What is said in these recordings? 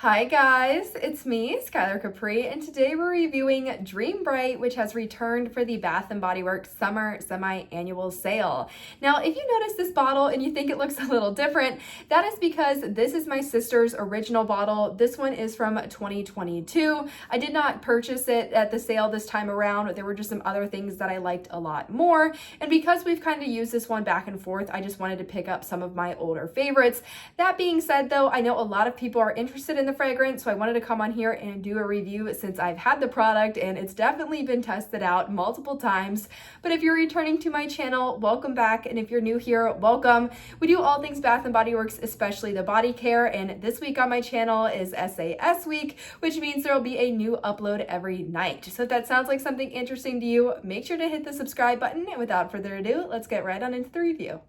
Hi guys, it's me, Skylar Capri, and today we're reviewing Dream Bright, which has returned for the Bath & Body Works Summer Semi-Annual Sale. Now, if you notice this bottle and you think it looks a little different, that is because this is my sister's original bottle. This one is from 2022. I did not purchase it at the sale this time around. There were just some other things that I liked a lot more, and because we've kind of used this one back and forth, I just wanted to pick up some of my older favorites. That being said, though, I know a lot of people are interested in the fragrance, so I wanted to come on here and do a review since I've had the product and it's definitely been tested out multiple times. But if you're returning to my channel, welcome back, and if you're new here, welcome. We do all things Bath & Body Works, especially the body care, and this week on my channel is SAS week, which means there will be a new upload every night. So if that sounds like something interesting to you, make sure to hit the subscribe button, and without further ado, let's get right on into the review.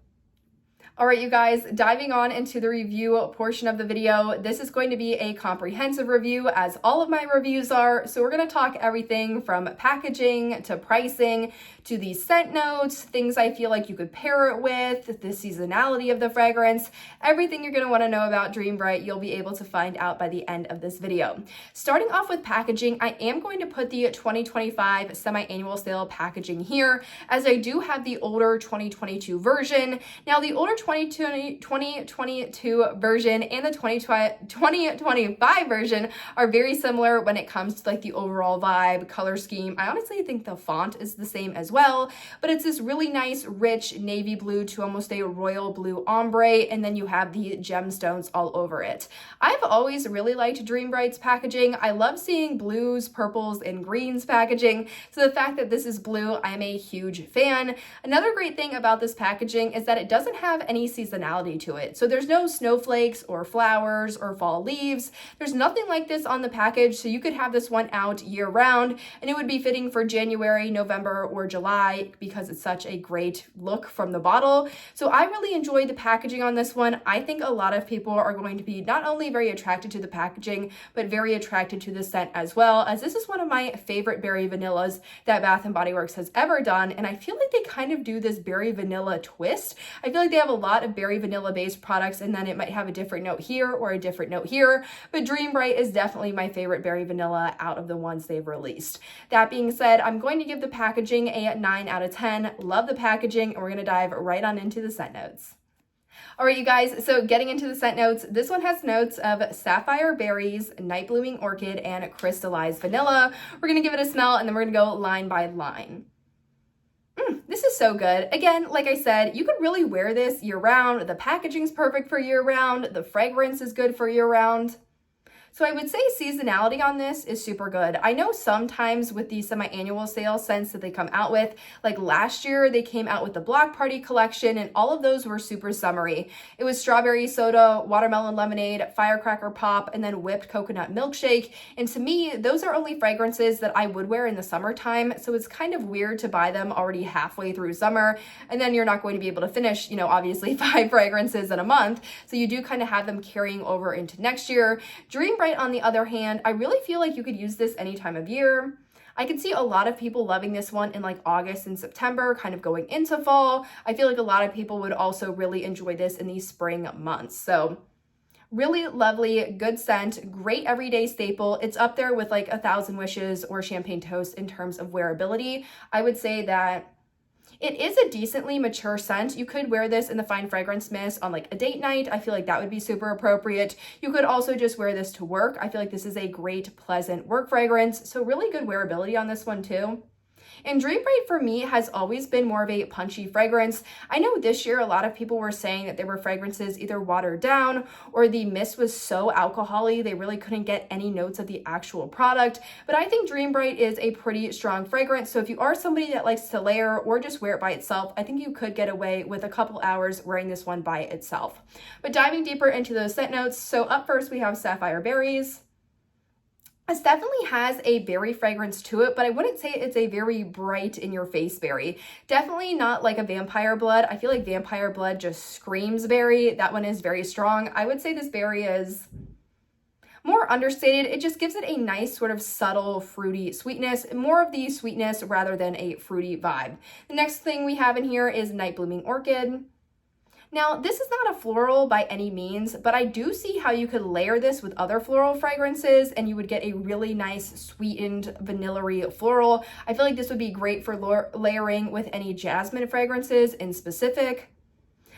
All right, you guys, diving on into the review portion of the video, this is going to be a comprehensive review, as all of my reviews are. So we're going to talk everything from packaging to pricing to the scent notes, things I feel like you could pair it with, the seasonality of the fragrance. Everything you're going to want to know about Dream Bright, you'll be able to find out by the end of this video. Starting off with packaging, I am going to put the 2025 semi-annual sale packaging here, as I do have the older 2022 version. Now, the older 2022 version and the 2025 version are very similar when it comes to like the overall vibe, color scheme. I honestly think the font is the same as well, but it's this really nice, rich navy blue to almost a royal blue ombre, and then you have the gemstones all over it. I've always really liked Dream Bright's packaging. I love seeing blues, purples, and greens packaging, so the fact that this is blue, I'm a huge fan. Another great thing about this packaging is that it doesn't have any seasonality to it. So there's no snowflakes or flowers or fall leaves. There's nothing like this on the package, so you could have this one out year round and it would be fitting for January, November, or July because it's such a great look from the bottle. So I really enjoyed the packaging on this one. I think a lot of people are going to be not only very attracted to the packaging, but very attracted to the scent as well, as this is one of my favorite berry vanillas that Bath & Body Works has ever done, and I feel like they kind of do this berry vanilla twist. I feel like they have a lot of berry vanilla based products, and then it might have a different note here or a different note here, but Dream Bright is definitely my favorite berry vanilla out of the ones they've released. That being said, I'm going to give the packaging a 9 out of 10. Love the packaging, and we're going to dive right on into the scent notes. All right, you guys, so getting into the scent notes, this one has notes of sapphire berries, night blooming orchid, and crystallized vanilla. We're going to give it a smell, and then we're going to go line by line. This is so good. Again, like I said, you could really wear this year round. The packaging's perfect for year round. The fragrance is good for year round. So I would say seasonality on this is super good. I know sometimes with the semi-annual sale scents that they come out with, like last year they came out with the Block Party collection, and all of those were super summery. It was strawberry soda, watermelon lemonade, firecracker pop, and then whipped coconut milkshake. And to me, those are only fragrances that I would wear in the summertime. So it's kind of weird to buy them already halfway through summer, and then you're not going to be able to finish, obviously 5 fragrances in a month. So you do kind of have them carrying over into next year. Dream Bright, on the other hand, I really feel like you could use this any time of year. I could see a lot of people loving this one in like August and September, kind of going into fall. I feel like a lot of people would also really enjoy this in the spring months. So really lovely, good scent, great everyday staple. It's up there with like 1,000 Wishes or Champagne Toast in terms of wearability. I would say that it is a decently mature scent. You could wear this in the fine fragrance mist on like a date night. I feel like that would be super appropriate. You could also just wear this to work. I feel like this is a great, pleasant work fragrance. So really good wearability on this one too. And Dream Bright for me has always been more of a punchy fragrance. I know this year a lot of people were saying that there were fragrances either watered down or the mist was so alcohol-y they really couldn't get any notes of the actual product. But I think Dream Bright is a pretty strong fragrance. So if you are somebody that likes to layer or just wear it by itself, I think you could get away with a couple hours wearing this one by itself. But diving deeper into those scent notes, so up first we have sapphire berries. This definitely has a berry fragrance to it, but I wouldn't say it's a very bright in your face berry. Definitely not like a vampire blood. I feel like vampire blood just screams berry. That one is very strong. I would say this berry is more understated. It just gives it a nice sort of subtle fruity sweetness, more of the sweetness rather than a fruity vibe. The next thing we have in here is night blooming orchid. Now, this is not a floral by any means, but I do see how you could layer this with other floral fragrances and you would get a really nice sweetened vanilla-y floral. I feel like this would be great for layering with any jasmine fragrances in specific.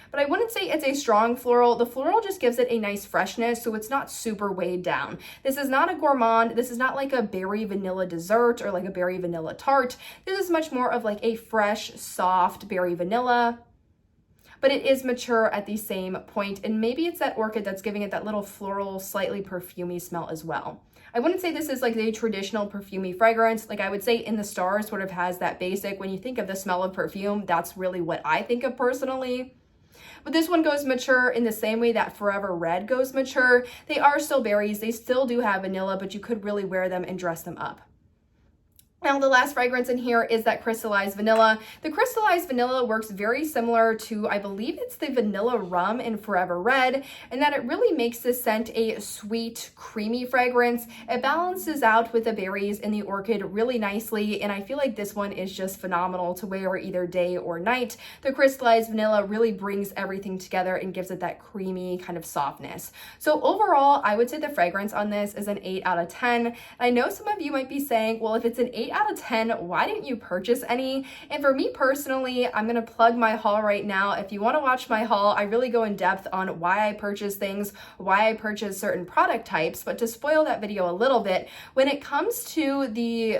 But I wouldn't say it's a strong floral. The floral just gives it a nice freshness, so it's not super weighed down. This is not a gourmand. This is not like a berry vanilla dessert or like a berry vanilla tart. This is much more of like a fresh, soft berry vanilla. But it is mature at the same point, and maybe it's that orchid that's giving it that little floral, slightly perfumey smell as well. I wouldn't say this is like a traditional perfumey fragrance. Like I would say In the Stars sort of has that basic, when you think of the smell of perfume, that's really what I think of personally. But this one goes mature in the same way that Forever Red goes mature. They are still berries, they still do have vanilla, but you could really wear them and dress them up. Now, the last fragrance in here is that crystallized vanilla. The crystallized vanilla works very similar to, I believe it's the vanilla rum in Forever Red, and that it really makes this scent a sweet, creamy fragrance. It balances out with the berries and the orchid really nicely, and I feel like this one is just phenomenal to wear either day or night. The crystallized vanilla really brings everything together and gives it that creamy kind of softness. So overall, I would say the fragrance on this is an 8 out of 10. I know some of you might be saying, well, if it's an 8 out of 10, why didn't you purchase any? And for me personally, I'm gonna plug my haul right now. If you want to watch my haul, I really go in depth on why I purchase things, why I purchase certain product types. But to spoil that video a little bit, when it comes to the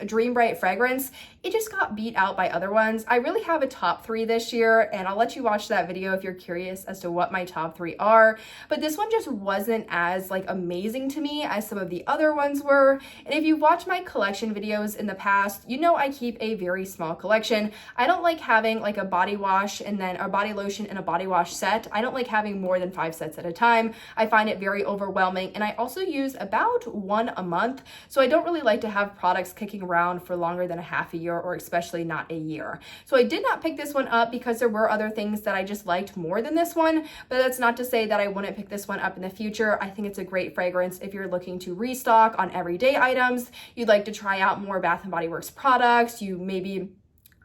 Dream Bright fragrance, it just got beat out by other ones. I really have a top 3 this year, and I'll let you watch that video if you're curious as to what my top 3 are. But this one just wasn't as like amazing to me as some of the other ones were. And if you watch my collection videos in the past, you know I keep a very small collection. I don't like having like a body wash and then a body lotion and a body wash set. I don't like having more than 5 sets at a time. I find it very overwhelming, and I also use about 1 a month. So I don't really like to have products kicking around for longer than a half a year, or especially not a year. So I did not pick this one up because there were other things that I just liked more than this one, but that's not to say that I wouldn't pick this one up in the future. I think it's a great fragrance if you're looking to restock on everyday items, you'd like to try out more Bath & Body Works products, you maybe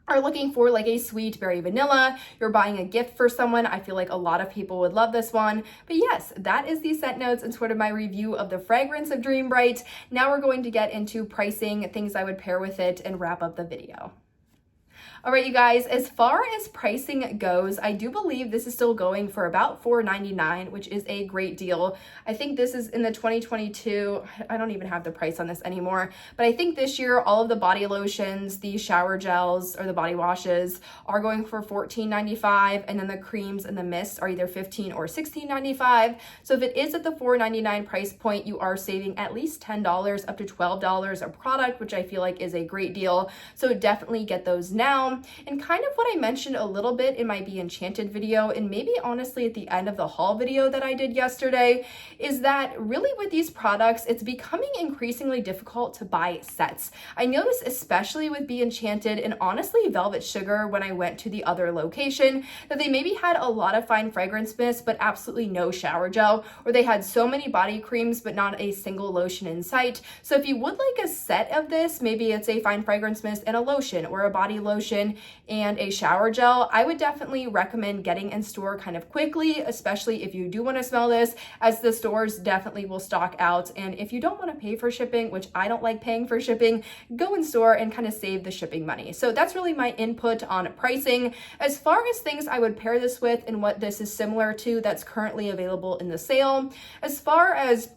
are looking for like a sweet berry vanilla, you're buying a gift for someone. I feel like a lot of people would love this one. But yes, that is the scent notes and sort of my review of the fragrance of Dream Bright. Now we're going to get into pricing, things I would pair with it, and wrap up the video. All right, you guys, as far as pricing goes, I do believe this is still going for about $4.99, which is a great deal. I think this is in the 2022, I don't even have the price on this anymore, but I think this year all of the body lotions, the shower gels, or the body washes are going for $14.95, and then the creams and the mists are either $15 or $16.95. So if it is at the $4.99 price point, you are saving at least $10 up to $12 a product, which I feel like is a great deal. So definitely get those now. And kind of what I mentioned a little bit in my Be Enchanted video, and maybe honestly at the end of the haul video that I did yesterday, is that really with these products, it's becoming increasingly difficult to buy sets. I noticed especially with Be Enchanted and honestly Velvet Sugar when I went to the other location, that they maybe had a lot of fine fragrance mist but absolutely no shower gel, or they had so many body creams but not a single lotion in sight. So if you would like a set of this, maybe it's a fine fragrance mist and a lotion, or a body lotion and a shower gel, I would definitely recommend getting in store kind of quickly, especially if you do want to smell this, as the stores definitely will stock out. And if you don't want to pay for shipping, which I don't like paying for shipping, go in store and kind of save the shipping money. So that's really my input on pricing. As far as things I would pair this with and what this is similar to that's currently available in the sale, as far as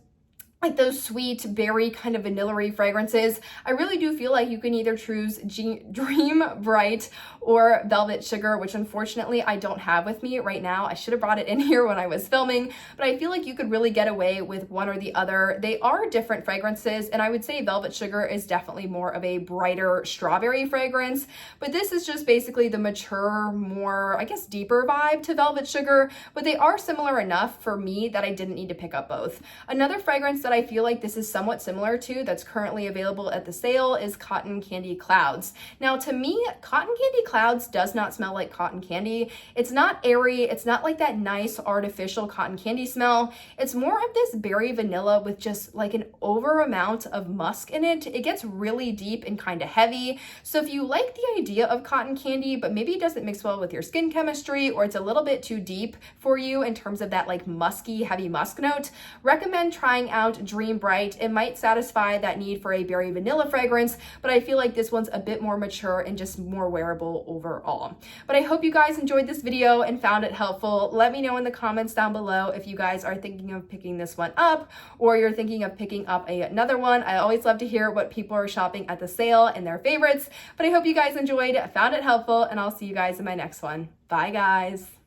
like those sweet berry kind of vanilla-y fragrances, I really do feel like you can either choose Dream Bright or Velvet Sugar, which unfortunately I don't have with me right now. I should have brought it in here when I was filming, but I feel like you could really get away with one or the other. They are different fragrances, and I would say Velvet Sugar is definitely more of a brighter strawberry fragrance, but this is just basically the mature, more, I guess, deeper vibe to Velvet Sugar, but they are similar enough for me that I didn't need to pick up both. Another fragrance that that I feel like this is somewhat similar to that's currently available at the sale is Cotton Candy Clouds. Now, to me, Cotton Candy Clouds does not smell like cotton candy. It's not airy. It's not like that nice artificial cotton candy smell. It's more of this berry vanilla with just like an over amount of musk in it. It gets really deep and kind of heavy. So if you like the idea of cotton candy, but maybe it doesn't mix well with your skin chemistry, or it's a little bit too deep for you in terms of that like musky, heavy musk note, recommend trying out Dream Bright. It might satisfy that need for a berry vanilla fragrance, but I feel like this one's a bit more mature and just more wearable overall. But I hope you guys enjoyed this video and found it helpful. Let me know in the comments down below if you guys are thinking of picking this one up or you're thinking of picking up another one. I always love to hear what people are shopping at the sale and their favorites. But I hope you guys enjoyed, found it helpful, and I'll see you guys in my next one. Bye, guys.